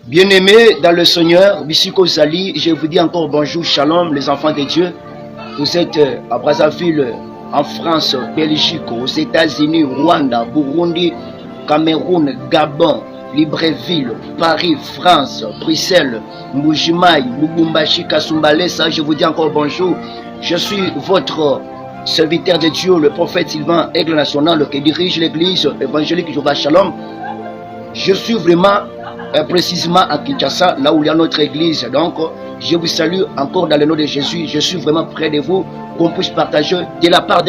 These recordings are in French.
Bien-aimés dans le Seigneur, Bissiko Zali, je vous dis encore bonjour, shalom les enfants de Dieu. Vous êtes à Brazzaville, en France, Belgique, aux États-Unis, Rwanda, Burundi, Cameroun, Gabon, Libreville, Paris, France, Bruxelles, Mbujimaï, Lubumbashi, Kasumbalesa. Je vous dis encore bonjour. Je suis votre serviteur de Dieu, le prophète Sylvain Aigle National, qui dirige l'église évangélique Jéhovah Shalom. Je suis vraiment précisément à Kinshasa, là où il y a notre église. Donc, je vous salue encore dans le nom de Jésus. Je suis vraiment près de vous, qu'on puisse partager de la part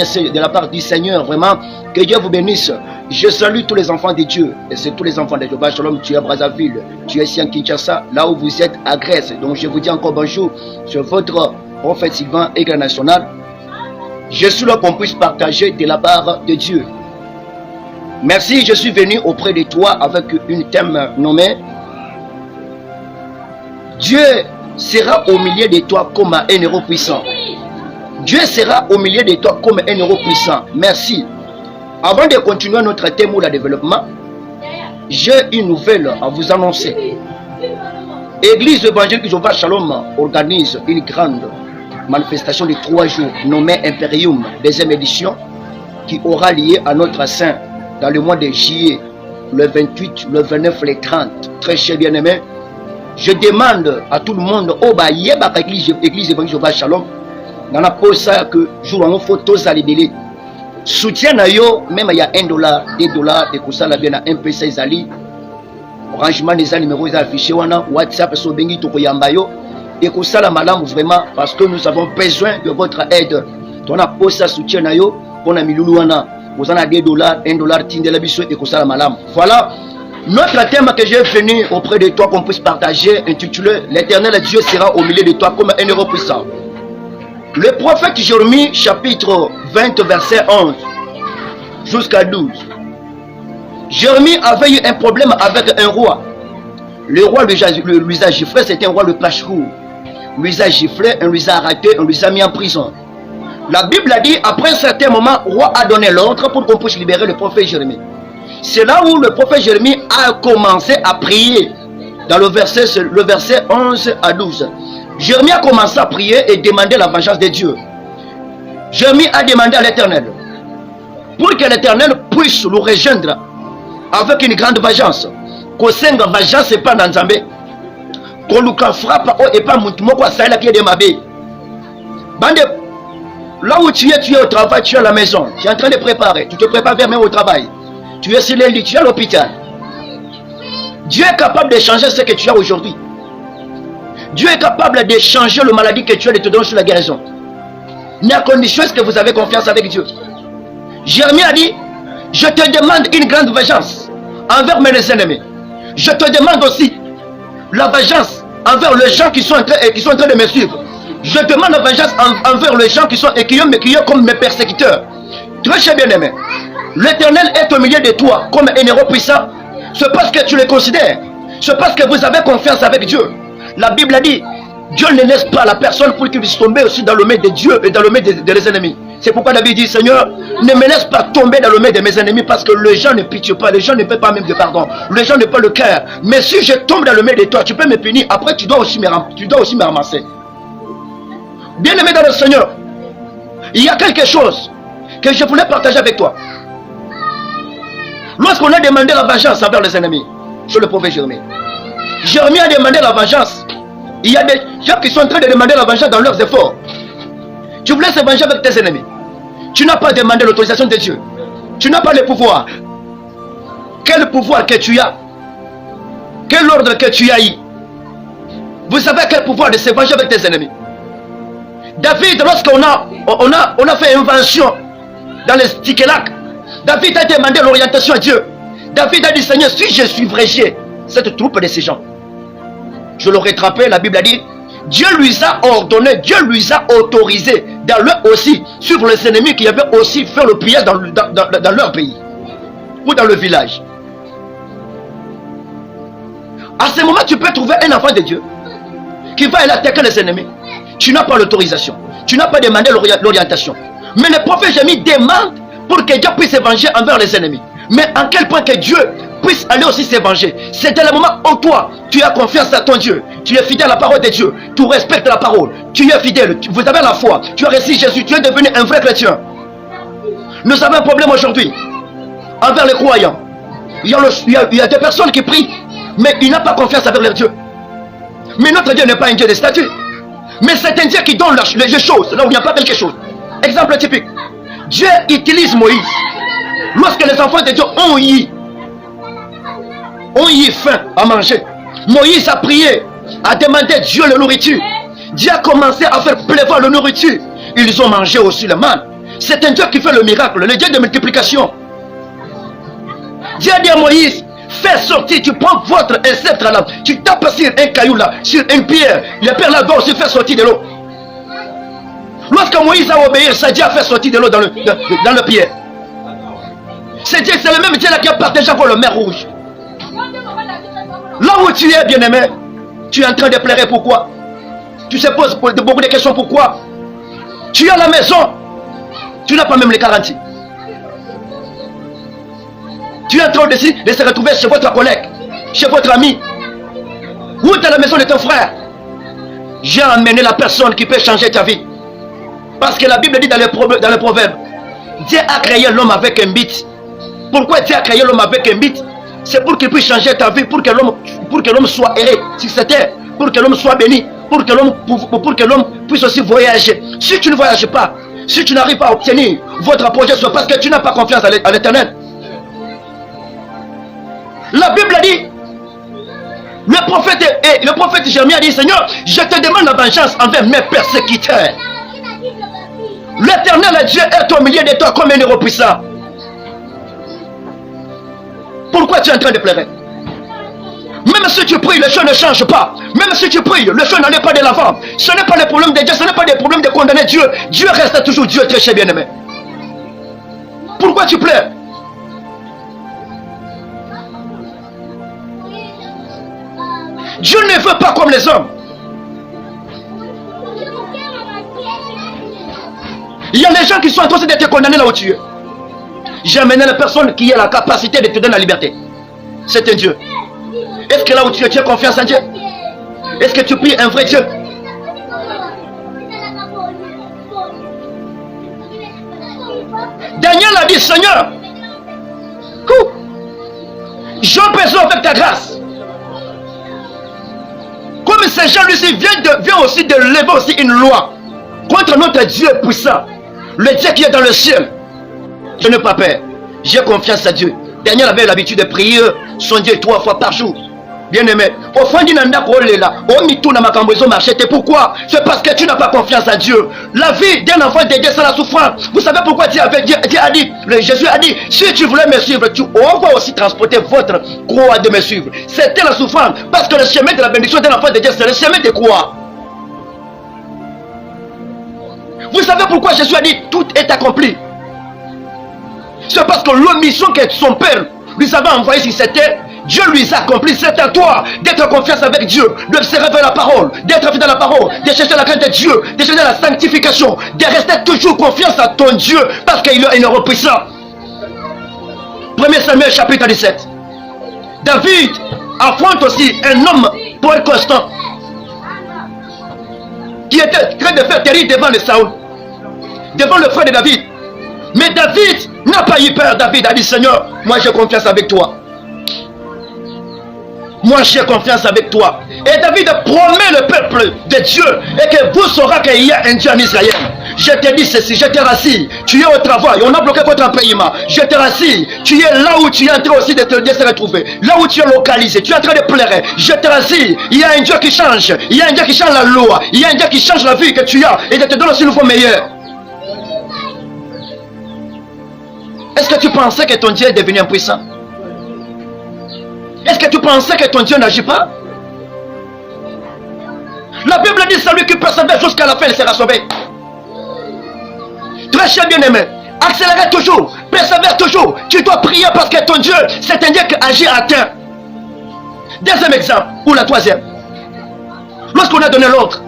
du Seigneur. Vraiment, que Dieu vous bénisse. Je salue tous les enfants de Dieu. Et c'est tous les enfants de Jéhovah Shalom. Tu es à Brazzaville, tu es ici à Kinshasa, là où vous êtes à Grèce. Donc, je vous dis encore bonjour sur votre prophète Sylvain Aigle National. Je suis là qu'on puisse partager de la part de Dieu. Merci, je suis venu auprès de toi avec une thème nommée Dieu sera au milieu de toi comme un héros puissant. Dieu sera au milieu de toi comme un héros puissant. Merci. Avant de continuer notre thème ou le développement, j'ai une nouvelle à vous annoncer. Église évangélique Jéhovah Shalom organise une grande manifestation de 3 jours nommée Imperium, deuxième édition, qui aura lieu à notre saint dans le mois de juillet, le 28, le 29, le 30. Très cher bien-aimé, je demande à tout le monde, oh bah, yeba église évangélique Jéhovah Shalom, dans la pause que jour en photos à libérer. Soutien à yo, même il y a $1, $2, et que ça la bien à MP16 ali. Rangement des numéros affichés, WhatsApp, so bengi to koyambayo, et que ça la madame vraiment, parce que nous avons besoin de votre aide. On a posé soutien à yo, on a mis loulouana. Vous en avez $2, $1, tindela biso et ça la malam. Voilà notre thème que j'ai venu auprès de toi qu'on puisse partager, intitulé L'Éternel Dieu sera au milieu de toi comme un héros puissant. Le prophète Jérémie, chapitre 20, verset 11 jusqu'à 12. Jérémie avait eu un problème avec un roi. Le roi lui a giflé, c'était un roi de Pachkou. Lui a giflé, on lui a arrêté, on lui a mis en prison. La Bible a dit, après un certain moment, le roi a donné l'ordre pour qu'on puisse libérer le prophète Jérémie. C'est là où le prophète Jérémie a commencé à prier, dans le verset 11 à 12. Jérémie a commencé à prier et demander la vengeance de Dieu. Jérémie a demandé à l'Éternel, pour que l'Éternel puisse le rejoindre avec une grande vengeance. Qu'on s'enga vengeance et pas dans Zambé. Qu'on nous frappe et pas Moutoumoko à Saïla qui est de Mabé. Bande. Là où tu es au travail, tu es à la maison. Tu es en train de préparer. Tu te prépares vers même au travail. Tu es sur le lit, tu es à l'hôpital. Dieu est capable de changer ce que tu as aujourd'hui. Dieu est capable de changer le maladie que tu as et de te donner sur la guérison. Mais à condition est-ce que vous avez confiance avec Dieu. Jérémie a dit, je te demande une grande vengeance envers mes ennemis. Je te demande aussi la vengeance envers les gens qui sont en train de me suivre. Je demande la vengeance envers les gens qui sont comme mes persécuteurs. Très cher bien-aimé, l'Éternel est au milieu de toi comme un héros puissant. C'est parce que tu le considères. C'est parce que vous avez confiance avec Dieu. La Bible a dit, Dieu ne laisse pas la personne pour qu'il puisse tomber aussi dans le main de Dieu et dans le main des ennemis. C'est pourquoi David dit, Seigneur, ne me laisse pas tomber dans le main de mes ennemis, parce que les gens ne pitié pas, les gens ne paient pas même de pardon, les gens ne paient pas le cœur. Mais si je tombe dans le main de toi, tu peux me punir, après tu dois aussi me ramasser. Bien-aimé dans le Seigneur, il y a quelque chose que je voulais partager avec toi. Lorsqu'on a demandé la vengeance envers les ennemis, sur le prophète Jérémie, Jérémie a demandé la vengeance. Il y a des gens qui sont en train de demander la vengeance dans leurs efforts. Tu voulais se venger avec tes ennemis. Tu n'as pas demandé l'autorisation de Dieu. Tu n'as pas le pouvoir. Quel pouvoir que tu as? Quel ordre que tu as eu? Vous savez quel pouvoir de se venger avec tes ennemis? David, lorsqu'on a fait invention dans les Tikelak, David a demandé l'orientation à Dieu. David a dit, Seigneur, si je suivrai cette troupe de ces gens, je l'aurai attrapé. La Bible a dit, Dieu lui a ordonné, Dieu lui a autorisé d'aller aussi sur les ennemis qui avaient aussi fait le pillage dans leur pays ou dans le village. À ce moment, tu peux trouver un enfant de Dieu qui va aller attaquer les ennemis. Tu n'as pas l'autorisation. Tu n'as pas demandé l'orientation. Mais le prophète Jérémie demande pour que Dieu puisse se venger envers les ennemis. Mais en quel point que Dieu puisse aller aussi se venger. C'est dans le moment où toi, tu as confiance à ton Dieu, tu es fidèle à la parole de Dieu, tu respectes la parole, tu es fidèle, vous avez la foi, tu as reçu Jésus, tu es devenu un vrai chrétien. Nous avons un problème aujourd'hui envers les croyants. Il y a des personnes qui prient, mais ils n'ont pas confiance avec leur Dieu. Mais notre Dieu n'est pas un Dieu de statut, mais c'est un Dieu qui donne les choses là où il n'y a pas quelque chose. Exemple typique, Dieu utilise Moïse. Lorsque les enfants de Dieu ont eu faim à manger, Moïse a prié, a demandé à Dieu la nourriture. Dieu a commencé à faire pleuvoir la nourriture. Ils ont mangé aussi le manne. C'est un Dieu qui fait le miracle, le Dieu de multiplication. Dieu a dit à Moïse, fais sortir, tu prends votre sceptre là, tu tapes sur un caillou là, sur une pierre, la pierre là-bas aussi fait sortir de l'eau. Lorsque Moïse a obéi, ça Dieu a fait sortir de l'eau dans le pierre. C'est le même Dieu là qui a partagé pour le mer rouge. Là où tu es, bien-aimé, tu es en train de pleurer. Pourquoi? Tu te poses beaucoup de questions. Pourquoi? Tu es à la maison, tu n'as pas même les garanties. Tu es en train de se retrouver chez votre collègue, chez votre ami, ou dans la maison de ton frère. J'ai amené la personne qui peut changer ta vie. Parce que la Bible dit dans le proverbe, Dieu a créé l'homme avec un but. Pourquoi Dieu a créé l'homme avec un but? C'est pour qu'il puisse changer ta vie, pour que l'homme soit erré sur cette terre, pour que l'homme soit béni, pour que l'homme puisse aussi voyager. Si tu ne voyages pas, si tu n'arrives pas à obtenir votre projet, c'est parce que tu n'as pas confiance à l'Éternel. La Bible dit, le prophète Jérémie a dit, Seigneur, je te demande la vengeance envers mes persécuteurs. L'Éternel Dieu est au milieu de toi comme un héros puissant. Pourquoi tu es en train de pleurer? Même si tu pries, les choses ne changent pas. Même si tu pries, les choses n'allaient pas de l'avant. Ce n'est pas le problème de Dieu, ce n'est pas le problème de condamner Dieu. Dieu reste toujours Dieu, très cher bien-aimé. Pourquoi tu pleures? Dieu ne veut pas comme les hommes. Il y a des gens qui sont en train d'être condamnés là où tu es. J'ai amené la personne qui a la capacité de te donner la liberté. C'est un Dieu. Est-ce que là où tu es, tu as confiance en Dieu? Est-ce que tu pries un vrai Dieu? Daniel a dit, Seigneur, j'ai besoin avec ta grâce. Comme ces gens lui vient aussi de lever aussi une loi contre notre Dieu puissant, le Dieu qui est dans le ciel. Je n'ai pas peur, j'ai confiance à Dieu. Daniel avait l'habitude de prier son Dieu 3 fois par jour. Bien aimé, au fond du nanda là, au mitou na makambozo marchete. Pourquoi? C'est parce que tu n'as pas confiance à Dieu. La vie d'un enfant de Dieu, c'est la souffrance. Vous savez pourquoi Dieu a dit, Jésus a dit, si tu voulais me suivre, on va aussi transporter votre croix de me suivre. C'était la souffrance, parce que le chemin de la bénédiction d'un enfant de Dieu, c'est le chemin de croix. Vous savez pourquoi Jésus a dit, tout est accompli? C'est parce que la mission que son Père lui avait envoyée sur cette terre, Dieu lui a accompli. C'est à toi d'être en confiance avec Dieu, de se révéler la parole, d'être fidèle à la parole, de chercher la crainte de Dieu, de chercher la sanctification, de rester toujours confiance à ton Dieu, parce qu'il est un héros puissant. 1 Samuel chapitre 17. David affronte aussi un homme pour être constant, qui était en train de faire terrible devant le Saoul, devant le frère de David. Mais David n'a pas eu peur. David a dit, Seigneur, moi j'ai confiance avec toi. Moi j'ai confiance avec toi. Et David promet le peuple de Dieu et que vous saurez qu'il y a un Dieu en Israël. Je te dis ceci, je te rassure. Tu es au travail, on a bloqué votre paiement. Je te rassure, tu es là où tu es en train aussi de se retrouver. Là où tu es localisé, tu es en train de pleurer. Je te rassure, il y a un Dieu qui change. Il y a un Dieu qui change la loi. Il y a un Dieu qui change la vie que tu as et de te donne aussi une nouveau meilleur. Est-ce que tu pensais que ton Dieu est devenu impuissant? Est-ce que tu pensais que ton Dieu n'agit pas? La Bible dit, celui qui persévère jusqu'à la fin, il sera sauvé. Très cher bien-aimé, accélère toujours, persévère toujours. Tu dois prier parce que ton Dieu, c'est un Dieu qui agit à terre. Deuxième exemple, ou la troisième. Lorsqu'on a donné l'ordre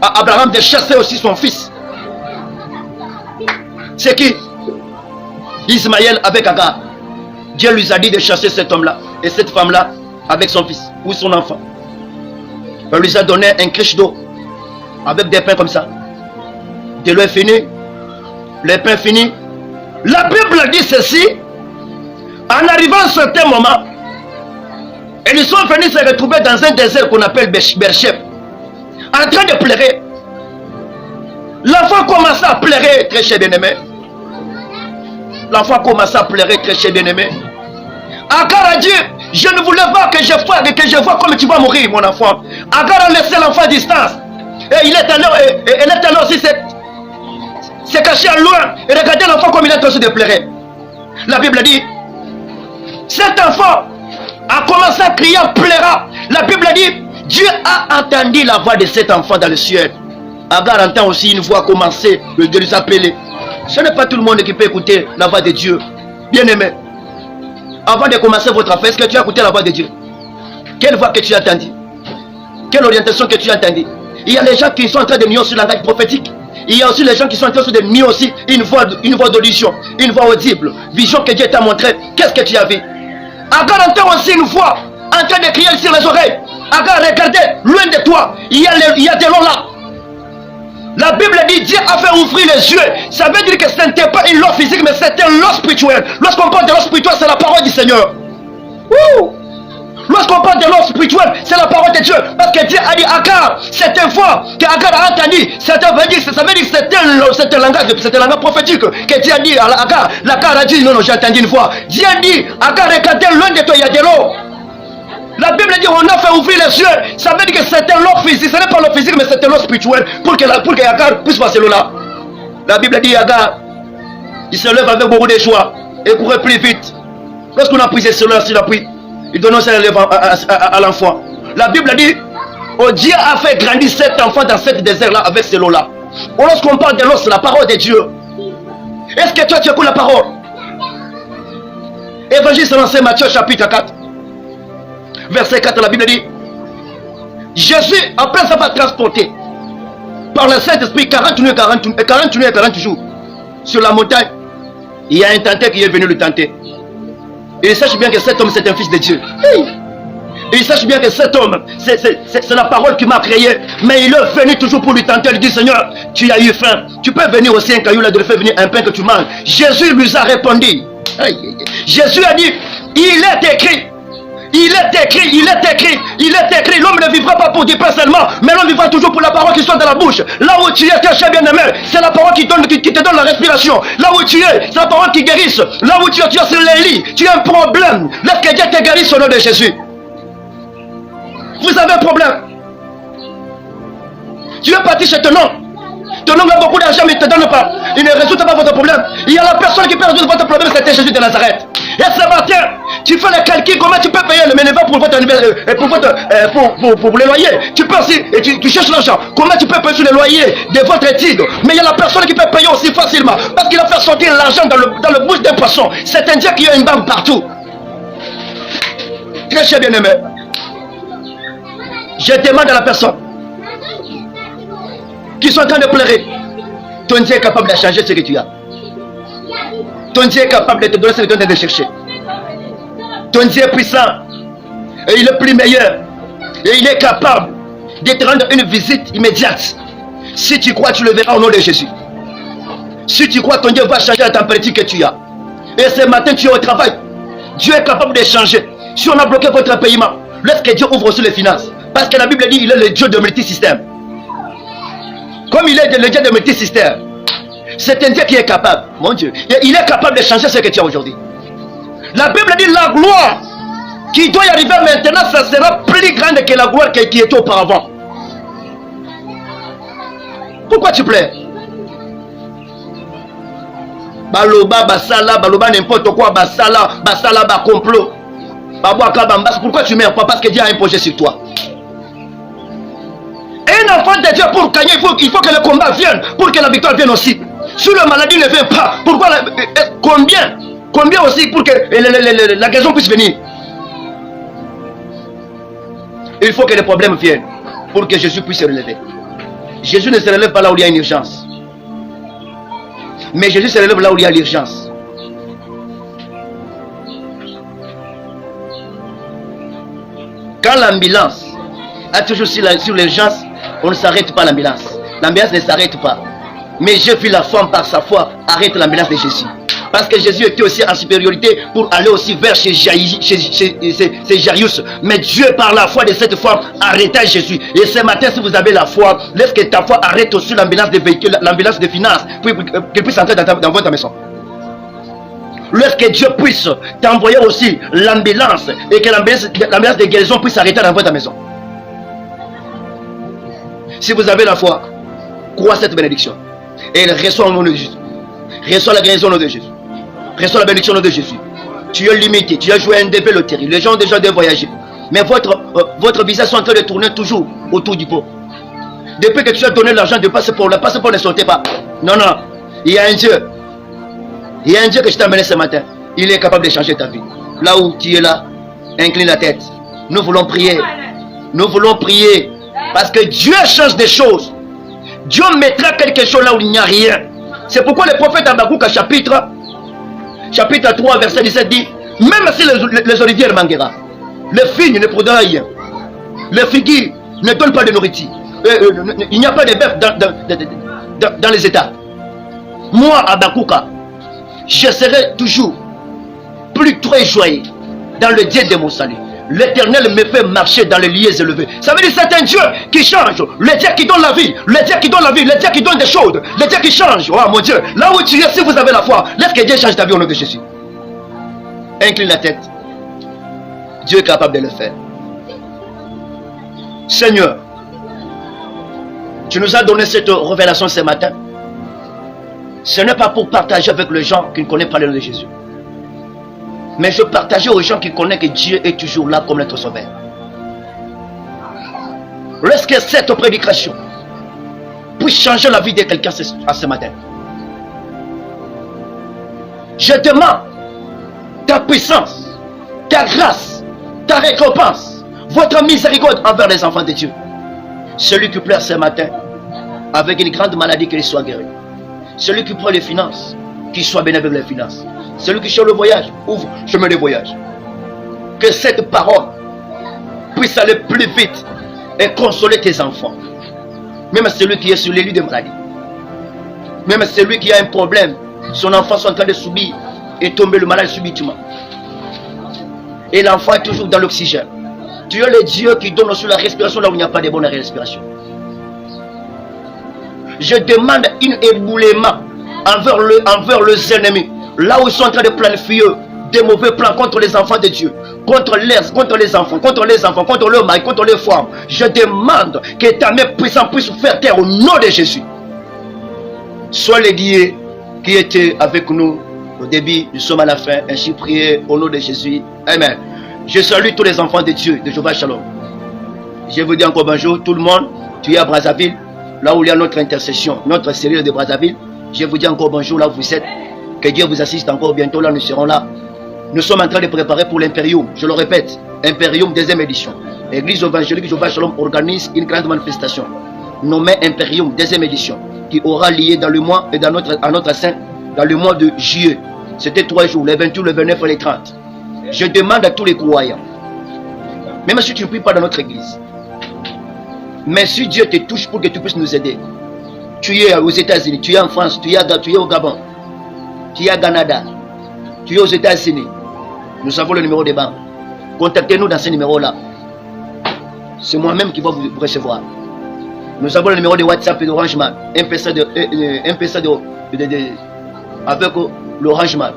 à Abraham de chasser aussi son fils, c'est qui? Ismaël avec Agar. Dieu lui a dit de chasser cet homme-là. Et cette femme-là, avec son fils ou son enfant, elle lui a donné un crèche d'eau avec des pains comme ça. De l'eau est fini, les pains finis. La Bible dit ceci. En arrivant à un certain moment, ils sont venus se retrouver dans un désert qu'on appelle Beersheba, en train de pleurer. L'enfant commence à pleurer, très cher bien-aimé. L'enfant commence à pleurer, très cher bien-aimé. Agar a dit, je ne voulais pas que je vois comme tu vas mourir, mon enfant. Agar a laissé l'enfant à distance. Et il est allé aussi se cacher à loin. Et regardez l'enfant comme il est en train de pleurer. La Bible dit, cet enfant a commencé à crier en pleurant. La Bible dit, Dieu a entendu la voix de cet enfant dans le ciel. Agar entend aussi une voix commencer de les appeler. Ce n'est pas tout le monde qui peut écouter la voix de Dieu. Bien-aimé, avant de commencer votre affaire, est-ce que tu as écouté la voix de Dieu? Quelle voix que tu as entendue? Quelle orientation que tu as entendue? Il y a les gens qui sont en train de nier aussi le langage prophétique. Il y a aussi les gens qui sont en train de nier aussi une voix d'audition, une voix audible, vision que Dieu t'a montré. Qu'est-ce que tu as vu? Agar entend aussi une voix en train de crier sur les oreilles. Agar, regardez, loin de toi, il y a de l'eau là. La Bible dit Dieu a fait ouvrir les yeux. Ça veut dire que ce n'était pas une loi physique, mais c'était l'eau spirituelle. Lorsqu'on parle de l'eau spirituelle, c'est la parole du Seigneur. Lorsqu'on parle de l'eau spirituelle, c'est la parole de Dieu. Parce que Dieu a dit Agar, cette fois que Agar a entendu, ça veut dire que c'était un langage prophétique que Dieu a dit à Agar. Agar a dit non, j'ai entendu une voix. Dieu a dit Agar, regardez, loin de toi, il y a de l'eau. La Bible dit on a fait ouvrir les yeux. Ça veut dire que c'était l'eau physique. Ce n'est pas l'eau physique, mais c'était l'eau spirituelle. Pour que Agar puisse passer l'eau là. La Bible dit Agar, il se lève avec beaucoup de choix et courait plus vite. Lorsqu'on a pris ce là sur la pluie, il donne un élève à l'enfant. La Bible dit oh, Dieu a fait grandir cet enfant dans ce désert là avec ce lot là. Lorsqu'on parle de l'eau, c'est la parole de Dieu. Est-ce que toi tu écoutes la parole? Évangile selon Saint Matthieu chapitre 4. Verset 4, la Bible dit Jésus, après s'avoir transporté par le Saint-Esprit 40 jours sur la montagne, il y a un tenteur qui est venu le tenter. Et il sache bien que cet homme c'est un fils de Dieu. Et il sache bien que cet homme c'est la parole qui m'a créé. Mais il est venu toujours pour lui tenter. Il dit Seigneur, tu as eu faim, tu peux venir aussi un caillou là de le faire venir un pain que tu manges. Jésus lui a répondu. Jésus a dit il est écrit. Il est écrit, l'homme ne vivra pas pour du pain seulement, mais l'homme vivra toujours pour la parole qui soit dans la bouche. Là où tu es, cher bien-aimé, c'est la parole qui te donne la respiration. Là où tu es, c'est la parole qui guérisse. Là où tu es sur les lits, tu as un problème. Laisse que Dieu te guérisse au nom de Jésus. Vous avez un problème. Tu es parti chez ton homme. Ton homme a beaucoup d'argent mais il ne te donne pas. Il ne résout pas votre problème. Il y a la personne qui peut résoudre votre problème, c'était Jésus de Nazareth. Et ce matin, tu fais le calcul, comment tu peux payer le bénévole pour le loyer. Tu peux aussi, et tu cherches l'argent. Comment tu peux payer sur le loyer de votre étude. Mais il y a la personne qui peut payer aussi facilement. Parce qu'il a fait sortir l'argent dans le bouche d'un poisson. C'est un Dieu qui a une banque partout. Très cher bien-aimé. Je demande à la personne qui sont en train de pleurer. Ton Dieu est capable de changer ce que tu as. Ton Dieu est capable de te donner ce que tu es en train de chercher. Ton Dieu est puissant. Et il est plus meilleur. Et il est capable de te rendre une visite immédiate. Si tu crois, tu le verras au nom de Jésus. Si tu crois, ton Dieu va changer la température que tu as. Et ce matin, tu es au travail. Dieu est capable de changer. Si on a bloqué votre paiement, laisse que Dieu ouvre aussi les finances. Parce que la Bible dit qu'il est le Dieu de multisystème. Comme il est le Dieu de multisystème, c'est un Dieu qui est capable, mon Dieu. Et il est capable de changer ce que tu as aujourd'hui. La Bible dit la gloire qui doit y arriver maintenant, ça sera plus grande que la gloire qui était auparavant. Pourquoi tu plais? Baloba, basala, baloba n'importe quoi, basala, ba complot. Pourquoi tu meurs pas? Parce que Dieu a un projet sur toi. Un enfant de Dieu pour gagner, il faut que le combat vienne, pour que la victoire vienne aussi. Si la maladie ne vient pas, pourquoi combien aussi pour que la guérison puisse venir? Il faut que les problèmes viennent pour que Jésus puisse se relever. Jésus ne se relève pas là où il y a une urgence. Mais Jésus se relève là où il y a l'urgence. Quand l'ambulance a toujours sur l'urgence, on ne s'arrête pas l'ambulance. L'ambulance ne s'arrête pas. Mais j'ai vu la femme par sa foi arrêter l'ambulance de Jésus. Parce que Jésus était aussi en supériorité pour aller aussi vers chez Jairus. Mais Dieu, par la foi de cette femme, arrêta Jésus. Et ce matin, si vous avez la foi, laisse que ta foi arrête aussi l'ambulance des véhicules, l'ambulance des finances, pour qu'elle puisse entrer dans votre maison. Laisse que Dieu puisse t'envoyer aussi l'ambulance et que l'ambulance de guérison puisse arrêter dans votre maison. Si vous avez la foi, crois cette bénédiction. Et elle reçoit au nom de Jésus. Reçois la guérison au nom de Jésus. Reçois la bénédiction au nom de Jésus. Tu es limité, tu as joué un DP loterie. Les gens ont déjà dû voyager. Mais votre visage est en train de tourner toujours autour du pot. Depuis que tu as donné l'argent de passeport, le passeport ne sortait pas. Non, non. Il y a un Dieu. Il y a un Dieu que je t'ai amené ce matin. Il est capable de changer ta vie. Là où tu es là, incline la tête. Nous voulons prier. Nous voulons prier. Parce que Dieu change des choses. Dieu mettra quelque chose là où il n'y a rien. C'est pourquoi le prophète Habakkuk chapitre 3 verset 17 dit, même si les oliviers manquera, les figues ne produiront rien, les figuiers ne donnent pas de nourriture, il n'y a pas de bœuf dans les états. Moi Habakkuk, je serai toujours plus très joyeux dans le Dieu de mon salut. L'Éternel me fait marcher dans les lieux élevés. Ça veut dire que c'est un Dieu qui change. Le Dieu qui donne la vie. Le Dieu qui donne la vie. Le Dieu qui donne des choses. Le Dieu qui change. Oh mon Dieu. Là où tu es, si vous avez la foi, laisse que Dieu change ta vie au nom de Jésus. Incline la tête. Dieu est capable de le faire. Seigneur, tu nous as donné cette révélation ce matin. Ce n'est pas pour partager avec les gens qui ne connaissent pas le nom de Jésus. Mais je partageais aux gens qui connaissent que Dieu est toujours là comme notre sauveur. Laisse que cette prédication puisse changer la vie de quelqu'un ce matin. Je demande ta puissance, ta grâce, ta récompense, votre miséricorde envers les enfants de Dieu. Celui qui pleure ce matin avec une grande maladie, qu'il soit guéri. Celui qui prend les finances, qu'il soit béni avec les finances. Celui qui cherche le voyage, ouvre chemin de voyage. Que cette parole puisse aller plus vite et consoler tes enfants. Même celui qui est sur les lits de maladie. Même celui qui a un problème, son enfant est en train de subir et tomber le malade subitement. Et l'enfant est toujours dans l'oxygène. Tu es le Dieu qui donne aussi la respiration là où il n'y a pas de bonne respiration. Je demande un éboulement envers les ennemis. Là où ils sont en train de planifier des mauvais plans contre les enfants de Dieu, contre les enfants, contre leurs maris, contre les femmes. Je demande que ta main puissante puisse faire taire au nom de Jésus. Sois le Dieu qui était avec nous au début, nous sommes à la fin. Ainsi priez au nom de Jésus. Amen. Je salue tous les enfants de Dieu, de Jéhovah Shalom. Je vous dis encore bonjour tout le monde. Tu es à Brazzaville, là où il y a notre intercession, notre cellule de Brazzaville. Je vous dis encore bonjour là où vous êtes. Que Dieu vous assiste encore bientôt, là nous serons là. Nous sommes en train de préparer pour l'Imperium, je le répète, Imperium deuxième édition. L'église évangélique Jéhovah Shalom organise une grande manifestation nommée Imperium deuxième édition, qui aura lieu dans le mois et à notre sein, dans le mois de juillet. C'était 3 jours, les 28, les 29 et les 30. Je demande à tous les croyants, même si tu ne pries pas dans notre église, mais si Dieu te touche pour que tu puisses nous aider, tu es aux États-Unis, tu es en France, tu es au Gabon, tu es à Canada, tu es aux États-Unis, nous avons le numéro de banque. Contactez-nous dans ce numéro-là. C'est moi-même qui vais vous recevoir. Nous avons le numéro de WhatsApp et d'Orangeman. Avec l'Orangeman.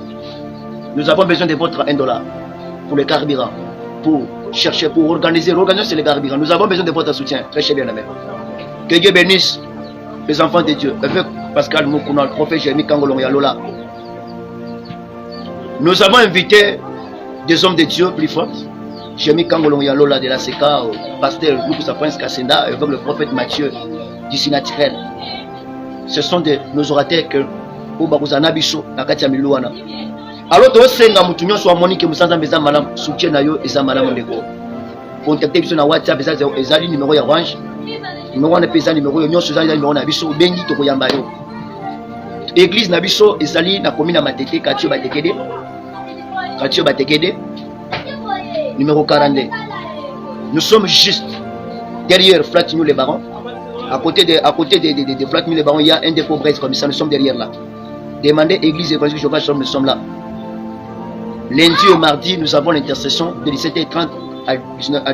Nous avons besoin de votre $1 pour le carburant. Pour chercher, pour organiser. L'organisation, c'est le carburant. Nous avons besoin de votre soutien. Très cher bien-aimé. Que Dieu bénisse les enfants de Dieu. Avec Pascal Moukounan, le prophète Jérémie Kangolong Yalola. Nous avons invité des hommes de Dieu plus forts. Jérémie Kangolong Yalola de la Seka, pasteur Lukusa Prince Kassenda, avec le prophète Matthieu du Sinatirel. Ce sont nos orateurs que Obaruzana Biso, Nakatia Milouana. Alors, tu sais, nous sommes Monique Moussanza Malam, soutien à eux et Zamalam de Go. Contactez sur WhatsApp, Ezali numéro orange. Numéro de paysan, numéro de numéro Nabiso, Bengi Tokoyambayo. Église Nabiso, Ezali, na commune à Mateke, Katio Batekede. Numéro 42. Nous sommes juste derrière Flat-New les Barons. À côté de Flat-New les Barons, il y a un dépôt Braise comme ça. Nous sommes derrière là. Demandez Église Évangélique Jéhovah Shalom, nous sommes là. Lundi et mardi, nous avons l'intercession de 17h30 à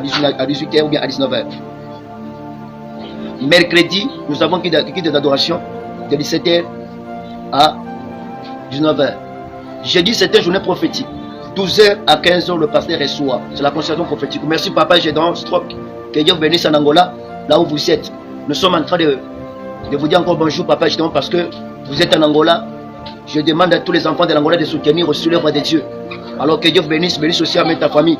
18h ou bien à 19h. Mercredi, nous avons qui d'adoration de 17h à 19h. Jeudi, c'est une journée prophétique. 12h à 15h, le pasteur reçoit. C'est la consécration prophétique. Merci Papa Gédon Stroke. Que Dieu bénisse en Angola, là où vous êtes. Nous sommes en train de vous dire encore bonjour Papa Gédon parce que vous êtes en Angola. Je demande à tous les enfants de l'Angola de soutenir aussi l'œuvre de Dieu. Alors que Dieu vous bénisse aussi avec ta famille.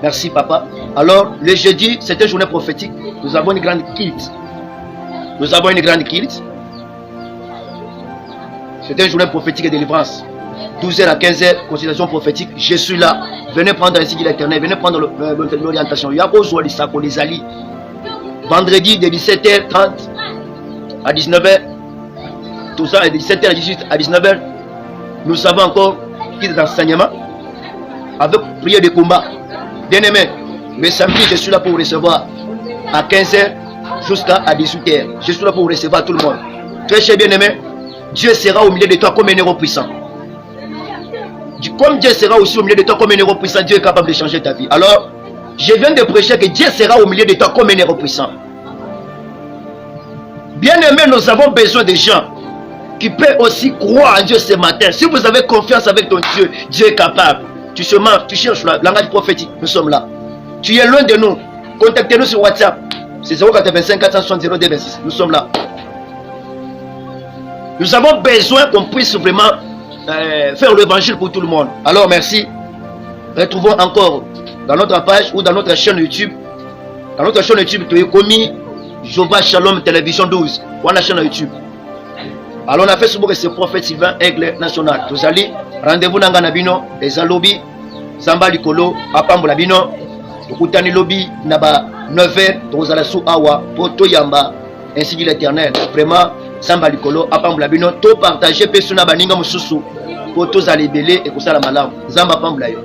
Merci Papa. Alors le jeudi, c'est une journée prophétique. Nous avons une grande kilt. Nous avons une grande kilt. C'est une journée prophétique et délivrance. 12h à 15h, consultation prophétique. Je suis là. Venez prendre ainsi dit l'Éternel. Venez prendre l'orientation. Il y a besoin de ça pour les alliés. Vendredi de 17h30 à 19h. Tout ça est de 17h à 19h. Nous avons encore qui d'enseignement avec prière de combat. Bien aimé, le samedi, je suis là pour vous recevoir à 15h jusqu'à 18h. Je suis là pour vous recevoir tout le monde. Très cher bien aimé, Dieu sera au milieu de toi comme un héros puissant. Comme Dieu sera aussi au milieu de toi comme un héros puissant, Dieu est capable de changer ta vie. Alors, je viens de prêcher que Dieu sera au milieu de toi comme un héros puissant. Bien aimé, nous avons besoin de gens qui peuvent aussi croire en Dieu ce matin. Si vous avez confiance avec ton Dieu, Dieu est capable. Tu cherches le langage prophétique, nous sommes là. Tu es loin de nous, contactez-nous sur WhatsApp. C'est 085 460 0226. Nous sommes là. Nous avons besoin qu'on puisse vraiment faire l'évangile pour tout le monde. Alors merci. Retrouvons encore dans notre page ou dans notre chaîne YouTube. Dans notre chaîne YouTube, tu es commis Jéhovah Shalom Télévision 12. Ou la chaîne YouTube. Alors on a fait ce que c'est prophète Sylvain Aigle National. Vous allez, rendez-vous dans Ganabino, les Alobi, Zamba Likolo, Apambo Labino, Kutani Lobby, Naba 9h, Tozalasu Awa, Poto Yamba, ainsi dit l'Éternel. Vraiment, Zamba Likolo, Apambo Labino, tout partager, Pesuna Baninga Mususu, Poto Zalibele et Kusala Malam, Zamba Pamblayo.